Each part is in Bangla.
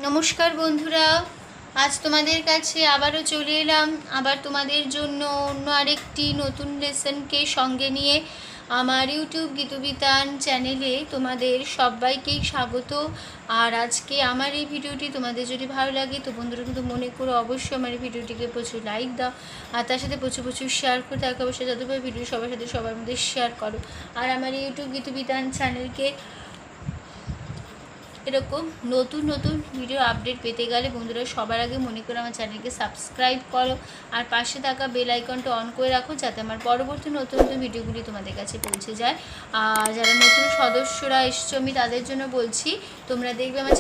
নমস্কার বন্ধুরা, আজ তোমাদের কাছে আবারও চলে এলাম আবার তোমাদের জন্য অন্য আরেকটি নতুন লেসনকে সঙ্গে নিয়ে। আমার ইউটিউব গীতবিতান চ্যানেলে তোমাদের সবাইকেই স্বাগত। আর আজকে আমার এই ভিডিওটি তোমাদের যদি ভালো লাগে তো বন্ধুরা কিন্তু মনে করো অবশ্যই আমার এই ভিডিওটিকে প্রচুর লাইক দাও, আর তার সাথে প্রচুর শেয়ার করে তাকে অবশ্যই যতভাবে ভিডিও সবার সাথে সবার মধ্যে শেয়ার করো। আর আমার ইউটিউব গীতবিতান চ্যানেলকে এরকম নতুন নতুন ভিডিও আপডেট পেতে গেলে বন্ধুরা সবার আগে মনে করে আমার চ্যানেলকে সাবস্ক্রাইব করো আর পাশে থাকা বেল আইকনটা অন করে রাখো, যাতে আমার পরবর্তী নতুন নতুন ভিডিওগুলি তোমাদের কাছে পৌঁছে যায়। আর যারা নতুন সদস্যরা এসছো আমি তাদের জন্য বলছি, তোমরা দেখবে আমার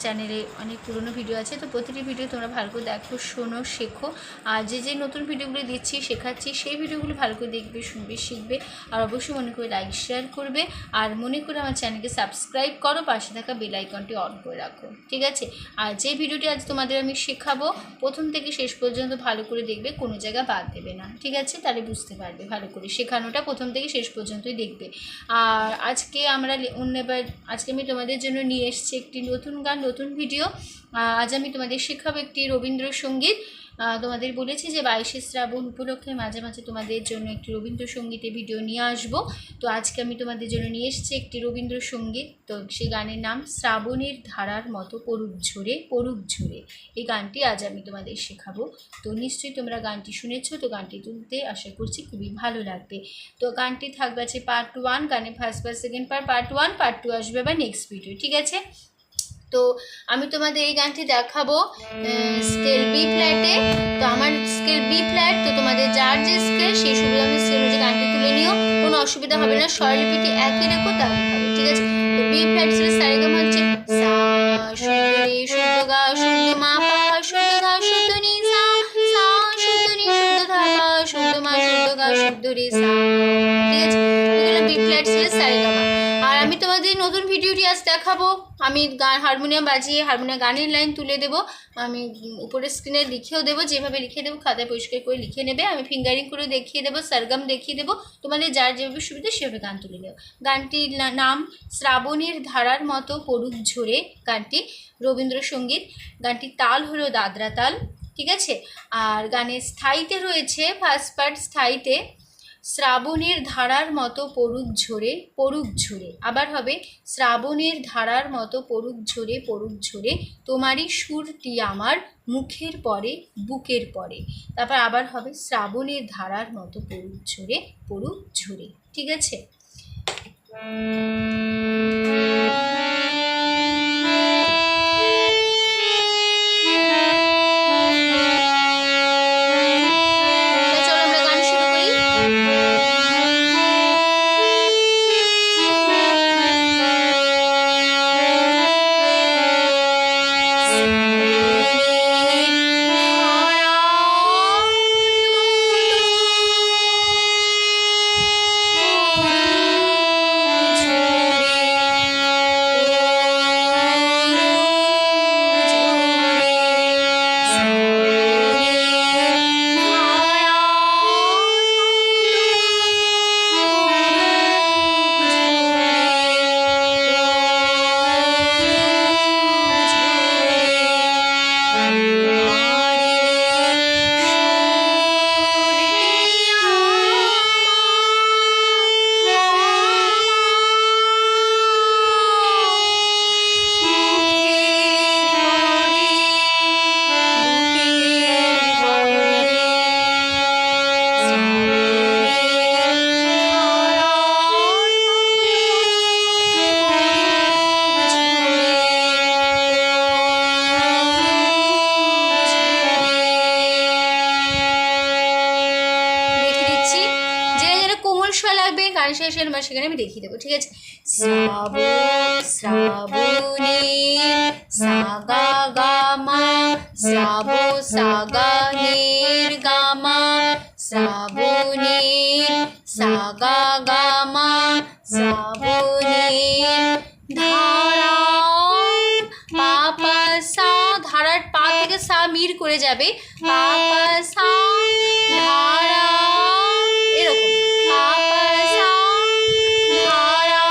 চ্যানেলে অনেক পুরনো ভিডিও আছে, তো প্রতিটি ভিডিও তোমরা ভালো করে দেখো, শোনো, শেখো। আর যে নতুন ভিডিওগুলি দিচ্ছি শেখাচ্ছি সেই ভিডিওগুলো ভালো করে দেখবে, শুনবে, শিখবে। আর অবশ্যই মনে করে লাইক শেয়ার করবে আর মনে করে আমার চ্যানেলকে সাবস্ক্রাইব করো, পাশে থাকা বেল আইকনটি অন করে রাখো, ঠিক আছে? আর যে ভিডিওটি আজ তোমাদের আমি শেখাবো প্রথম থেকে শেষ পর্যন্ত ভালো করে দেখবে, কোনো জায়গা বাদ দেবে না, ঠিক আছে? তাহলে বুঝতে পারবে ভালো করে, শেখানোটা প্রথম থেকে শেষ পর্যন্তই দেখবে। আর আজকে আজকে আমি তোমাদের জন্য নিয়ে এসেছি একটি নতুন গান, নতুন ভিডিও। আজ আমি তোমাদের শেখাবো একটি রবীন্দ্রসঙ্গীত। তোমাদের বলেছি যে 22শে শ্রাবণ উপলক্ষে মাঝে মাঝে তোমাদের জন্য একটি রবীন্দ্রসঙ্গীতের ভিডিও নিয়ে আসবো। তো আজকে আমি তোমাদের জন্য নিয়ে এসেছি একটি রবীন্দ্রসঙ্গীত। তো সেই গানের নাম শ্রাবণের ধারার মতো পড়ুক ঝরে পড়ুক ঝরে। এই গানটি আজ আমি তোমাদের শেখাবো। তো নিশ্চয়ই তোমরা গানটি শুনেছো, তো গানটি তুলতে আশা করছি খুবই ভালো লাগবে। তো গানটি থাকবে আছে পার্ট 1, গানে first part, second part 1, part 2 আসবে আবার নেক্সট ভিডিও, ঠিক আছে? তো আমি তোমাদের এই গানটি দেখাবো স্কেল বি ফ্ল্যাটে। তো আমার স্কেল বি ফ্ল্যাট, তো তোমাদের যার যে স্কেল সেই সুবিধা আমি স্কেল অনুযায়ী গানটি তুলে নিও, কোনো অসুবিধা হবে না, স্বরলিপিটি একই রেখো তাহলে হবে, ঠিক আছে? তো বি ফ্ল্যাট ছিল সারেগামা হচ্ছে সা শুদ্ধ রে শুদ্ধ গা শুদ্ধ মা পা শুদ্ধ ধা শুদ্ধ নি সা সা শুদ্ধ নি শুদ্ধ ধা পা শুদ্ধ মা শুদ্ধ গা শুদ্ধ রে সা, ঠিক আছে? এগুলো বি ফ্ল্যাট ছিল সারেগামা। আর আমি তোমাদের নতুন ভিডিওটি আজ দেখাবো। আমি হারমোনিয়াম বাজিয়ে হারমোনিয়াম গানের লাইন তুলে দেবো, আমি উপরে স্ক্রিনে লিখেও দেবো, যেভাবে লিখে দেবো খাতায় পরিষ্কার করে লিখে নেবে, আমি ফিঙ্গারিং করে দেখিয়ে দেবো, সরগম দেখিয়ে দেবো, তোমাদের যার যেভাবে সুবিধা সেভাবে গান তুলে দেবো। গানটির নাম শ্রাবণের ধারার মতো পড়ুক ঝরে, গানটি রবীন্দ্রসঙ্গীত। গানটির তাল হলো দাদরা তাল, ঠিক আছে? আর গানের স্থায়ীতে রয়েছে ফার্স্ট পার্ট স্থায়ীতে শ্রাবণের ধারার মতো পড়ুক ঝরে পড়ুক ঝরে, আবার হবে শ্রাবণের ধারার মতো পড়ুক ঝরে পড়ুক ঝরে, তোমারই সুরটি আমার মুখের পরে বুকের পরে। তারপর আবার হবে শ্রাবণের ধারার মতো পড়ুক ঝরে পড়ুক ঝরে, ঠিক আছে? লাগবে গান শেষের বা সেখানে আমি দেখিয়ে দেবো, ঠিক আছে? শ্রাবণে সাগা গামা শ্রাবো সাগা নের গামা শ্রাবণে সাগা গামা শ্রাবণে ধারা পাপা সা, ধারার পা থেকে সা মির করে যাবে, পাপা সা ধারা, এরকম পাপা সা ধারা,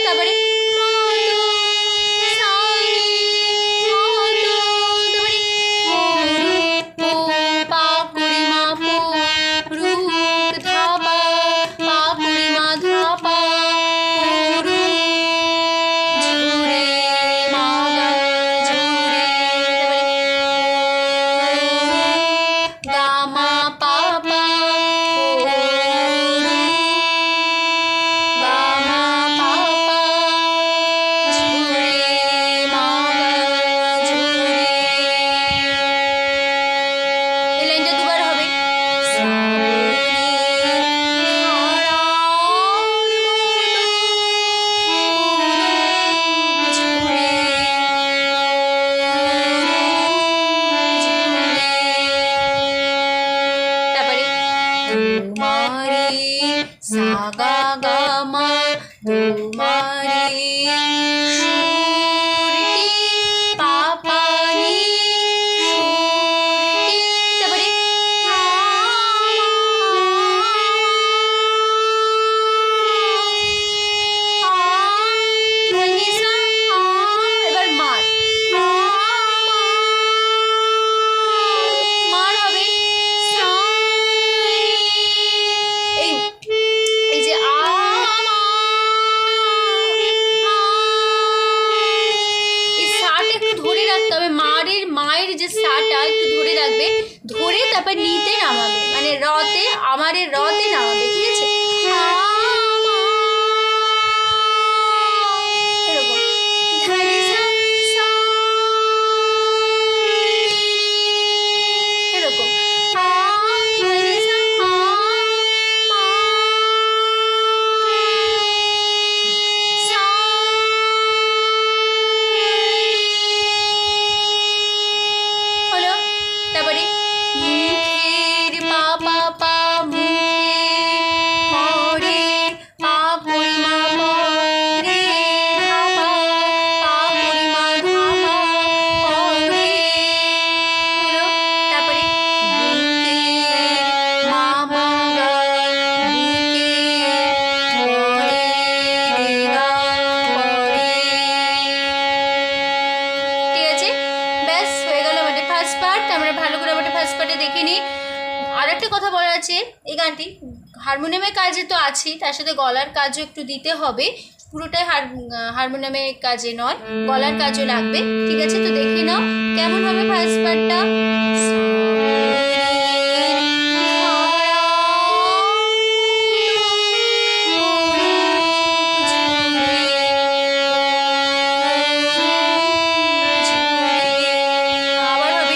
তারপরে সাটা একটু ধরে রাখবে, ধরে তারপর নিতে নামাবে, মানে রতে আমারে রতে নামাবে, ঠিক আছে? এরকম এরকম হলো। তারপরে মুখের পা পা পা মুখে পা পরিমা পরে ধাপা পা পরিমা ধাপা পরে হলো। তারপরে বুকের মা মা গা বুকের পরে গা পরে, ঠিক আছে? ব্যাস হয়ে গেল আমাদের ফার্স্ট পার্ট। আমরা ভালো করে আমাদের ফার্স্ট পার্টে দেখে নিই। আর একটা কথা বলার আছে, এই গানটি হারমোনিয়ামের কাজে তো আছেই, তার সাথে গলার কাজও একটু দিতে হবে, পুরোটাই হারমোনিয়ামের কাজে নয়, গলার কাজও লাগবে, ঠিক আছে? তো দেখে নাও কেমন হবে ফার্স্ট পার্টটা। আবার হবে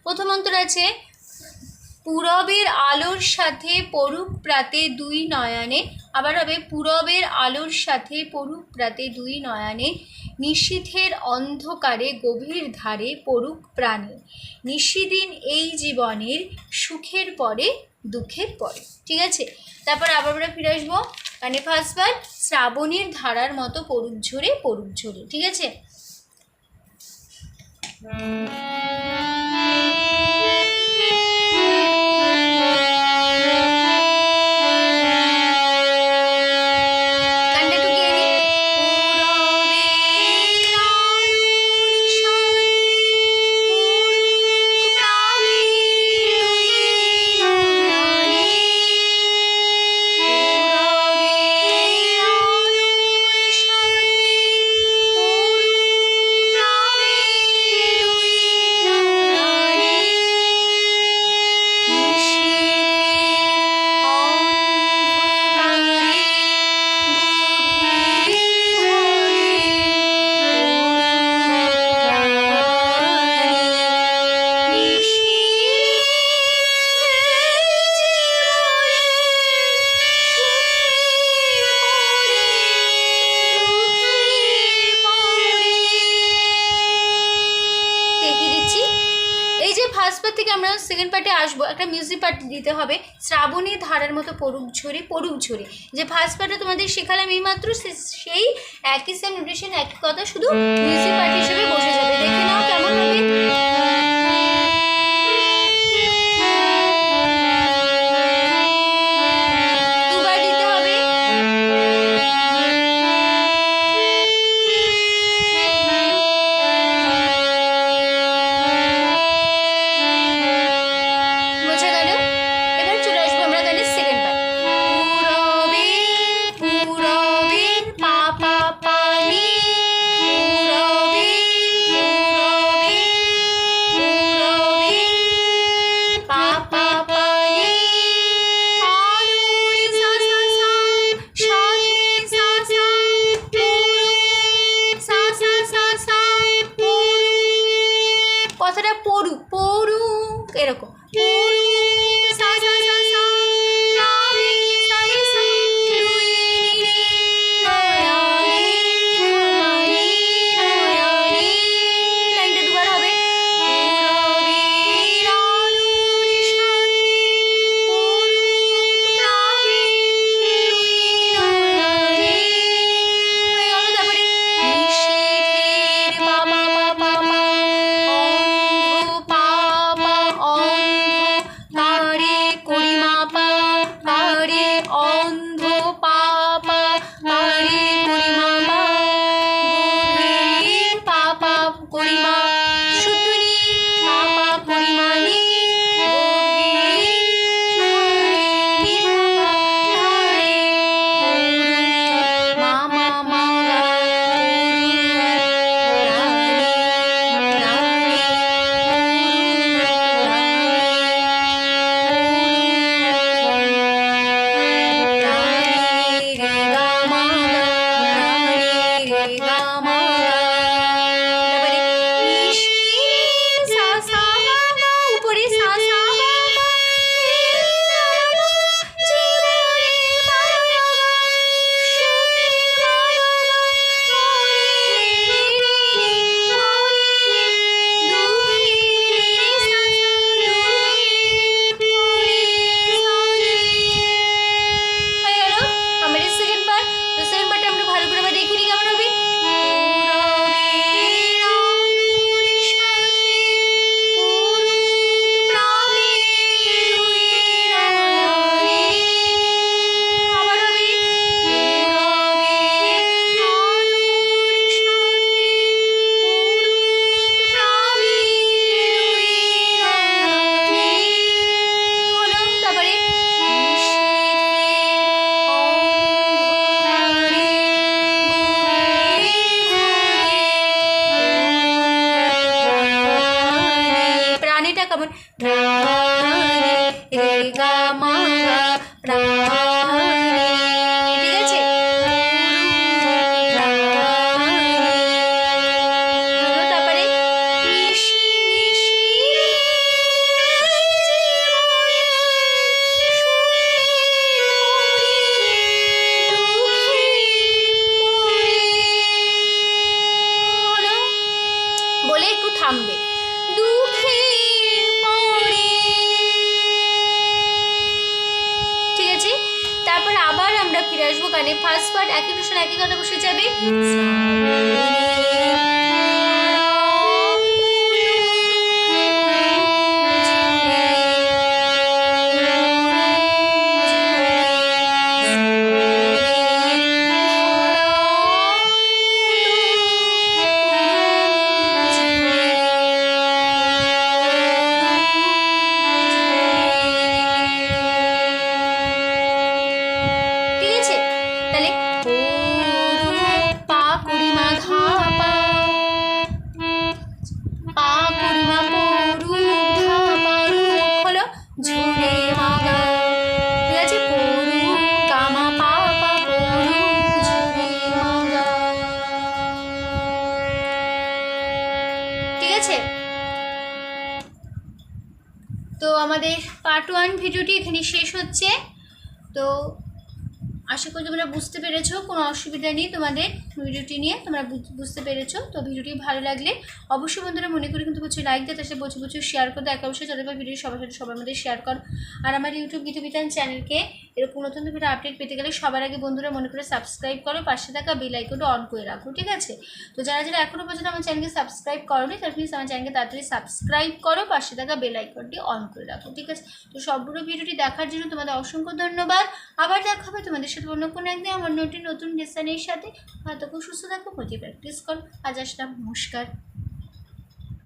প্রথম অন্তরা আছে পূরবের আলোর সাথে পড়ুক প্রাতে দুই নয়নে, আবার হবে পূরবের আলোর সাথে পড়ুক প্রাতে দুই নয়নে, নিশীথের অন্ধকারে গভীর ধারে পড়ুক প্রাণে, নিশিদিন এই জীবনের সুখের পরে দুঃখের পরে, ঠিক আছে? তারপর আবার আমরা ফিরে আসবো মানে ফার্স্ট বার শ্রাবণীর ধারার মতো পড়ুক ঝরে পড়ুক ঝরে, ঠিক আছে? সেকেন্ড পার্টে আসবো, একটা মিউজিক পার্ট দিতে হবে, শ্রাবণী ধারার মতো পড়ুক ঝরে পড়ুক ঝরে। যে ফার্স্ট পার্টে তোমাদের শেখালাম এই মাত্র, সেই একই সেম নোটেশন একই কথা, শুধু মিউজিক পার্ট হিসেবে বসে যাবে। দেখে নাও কেমন হবে। প্রাণে, ঠিক আছে? তারপরে নিশি নিশি বলে একটু থামবে, দুঃখে পড়ে, ঠিক আছে? তারপর আবার আমরা ফিরে আসবো গানে। ফার্স্ট পার্ট একই প্রশ্ন একই কথা বসে যাবে। ঠিক আছে? তাহলে পা কুড়িমা ধা পা, পা কুড়িমা পরু ধা পারু হলো ঝুড়ে মাগা, ঠিক আছে? পরু গামা পা পা পরু ঝুড়ে মাগা, ঠিক আছে? তো আমাদের পার্ট 1 ভিডিওটি এখানে শেষ হচ্ছে। তো আশা করি তোমরা বুঝতে পেরেছো, কোনো অসুবিধা নেই তোমাদের ভিডিওটি নিয়ে, তোমরা বুঝতে পেরেছো। তো ভিডিওটি ভালো লাগলে অবশ্যই বন্ধুরা মনে করি কিন্তু প্রচুর লাইক দিয়ে, তার সাথে প্রচুর শেয়ার করতে, একে অবশ্যই যাদের ভিডিও সবার সাথে সবার মধ্যে শেয়ার কর। আর আমার ইউটিউব গীতবিতান চ্যানেলকে এরকম নতুন ভিডিও আপডেট পেতে গেলে সবার আগে বন্ধুরা মনে করে সাবস্ক্রাইব করো, পাশে থাকা বেল আইকনটা অন করে রাখো, ঠিক আছে? তো যারা যারা এখনও পর্যন্ত আমার চ্যানেলকে সাবস্ক্রাইব করোনি তারা প্লিজ আমার চ্যানেলকে তাড়াতাড়ি সাবস্ক্রাইব করো, পাশে থাকা বেল আইকনটি অন করে রাখো, ঠিক আছে? তো সবগুলো ভিডিওটি দেখার জন্য তোমাদের অসংখ্য ধন্যবাদ। আবার দেখা হবে তোমাদের সাথে অন্য কোনো একদিন আমার নতুন লেসনের সাথে। হয়তো খুব সুস্থ থাকো, প্রতি প্র্যাকটিস করো। আজ আসলাম, নমস্কার।